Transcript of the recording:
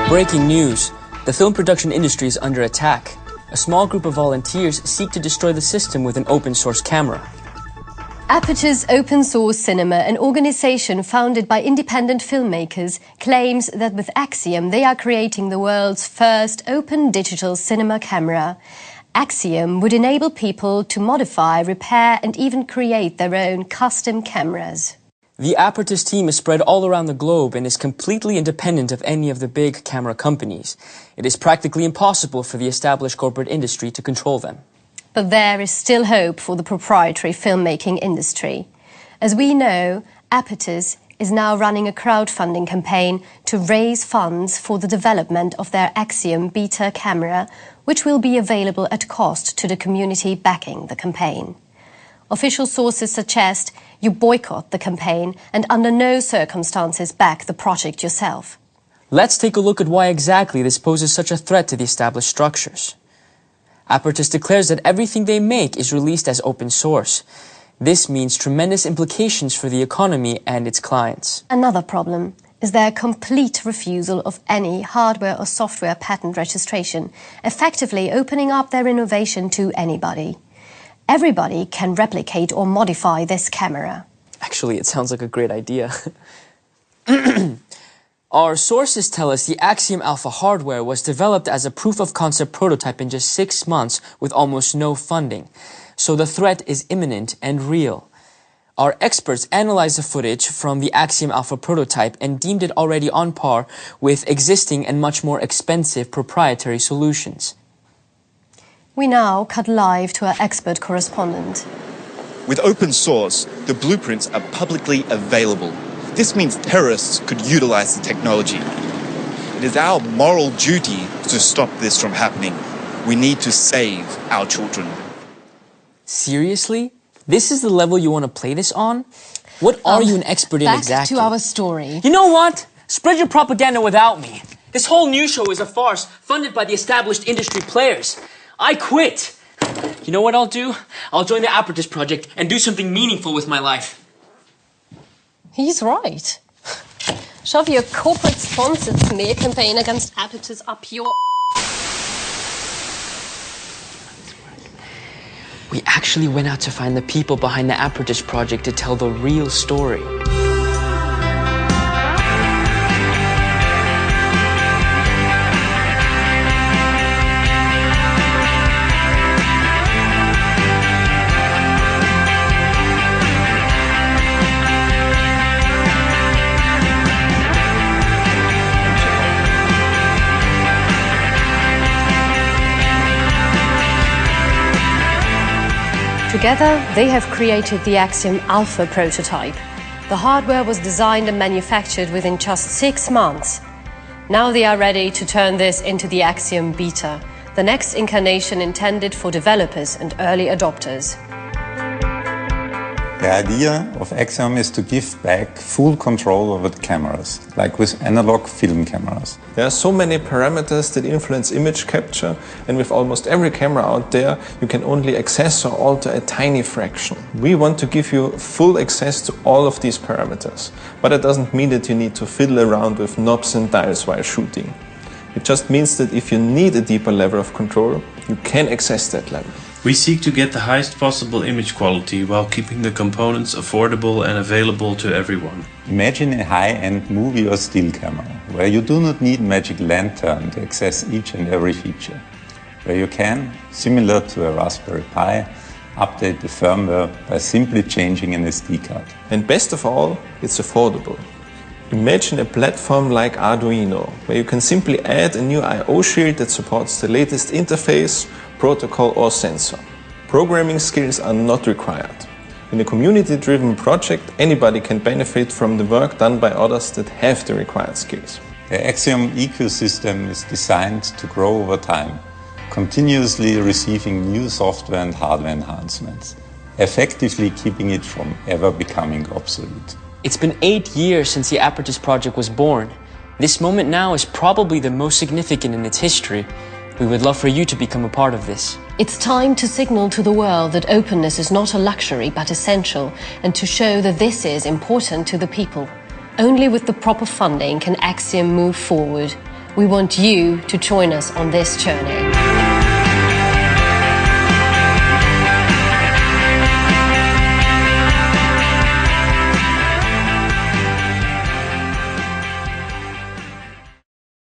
Breaking news. The film production industry is under attack. A small group of volunteers seek to destroy the system with an open-source camera. Apertus Open Source Cinema, an organization founded by independent filmmakers, claims that with AXIOM they are creating the world's first open digital cinema camera. AXIOM would enable people to modify, repair and even create their own custom cameras. The apertus team is spread all around the globe and is completely independent of any of the big camera companies. It is practically impossible for the established corporate industry to control them. But there is still hope for the proprietary filmmaking industry. As we know, Apertus is now running a crowdfunding campaign to raise funds for the development of their AXIOM beta camera, which will be available at cost to the community backing the campaign. Official sources suggest you boycott the campaign and under no circumstances back the project yourself. Let's take a look at why exactly this poses such a threat to the established structures. Apertus declares that everything they make is released as open source. This means tremendous implications for the economy and its clients. Another problem is their complete refusal of any hardware or software patent registration, effectively opening up their innovation to anybody. Everybody can replicate or modify this camera. Actually, it sounds like a great idea. Our sources tell us the AXIOM Alpha hardware was developed as a proof-of-concept prototype in just 6 months with almost no funding. So the threat is imminent and real. Our experts analyzed the footage from the AXIOM Alpha prototype and deemed it already on par with existing and much more expensive proprietary solutions. We now cut live to our expert correspondent. With open source, the blueprints are publicly available. This means terrorists could utilize the technology. It is our moral duty to stop this from happening. We need to save our children. Seriously? This is the level you want to play this on? What are you an expert in exactly? Back to our story. You know what? Spread your propaganda without me. This whole news show is a farce funded by the established industry players. I quit. You know what I'll do? I'll join the Apertus project and do something meaningful with my life. He's right. Shove your corporate-sponsored smear campaign against Apertus up your... We actually went out to find the people behind the Apertus project to tell the real story. Together, they have created the AXIOM Alpha prototype. The hardware was designed and manufactured within just 6 months. Now they are ready to turn this into the AXIOM Beta, the next incarnation intended for developers and early adopters. The idea of AXIOM is to give back full control over the cameras, like with analog film cameras. There are so many parameters that influence image capture, and with almost every camera out there, you can only access or alter a tiny fraction. We want to give you full access to all of these parameters, but it doesn't mean that you need to fiddle around with knobs and dials while shooting. It just means that if you need a deeper level of control, you can access that level. We seek to get the highest possible image quality while keeping the components affordable and available to everyone. Imagine a high-end movie or still camera, where you do not need magic lantern to access each and every feature. Where you can, similar to a Raspberry Pi, update the firmware by simply changing an SD card. And best of all, it's affordable. Imagine a platform like Arduino, where you can simply add a new I/O shield that supports the latest interface, protocol or sensor. Programming skills are not required. In a community-driven project, anybody can benefit from the work done by others that have the required skills. The AXIOM ecosystem is designed to grow over time, continuously receiving new software and hardware enhancements, effectively keeping it from ever becoming obsolete. It's been 8 years since the Apertus project was born. This moment now is probably the most significant in its history. We would love for you to become a part of this. It's time to signal to the world that openness is not a luxury but essential, and to show that this is important to the people. Only with the proper funding can AXIOM move forward. We want you to join us on this journey.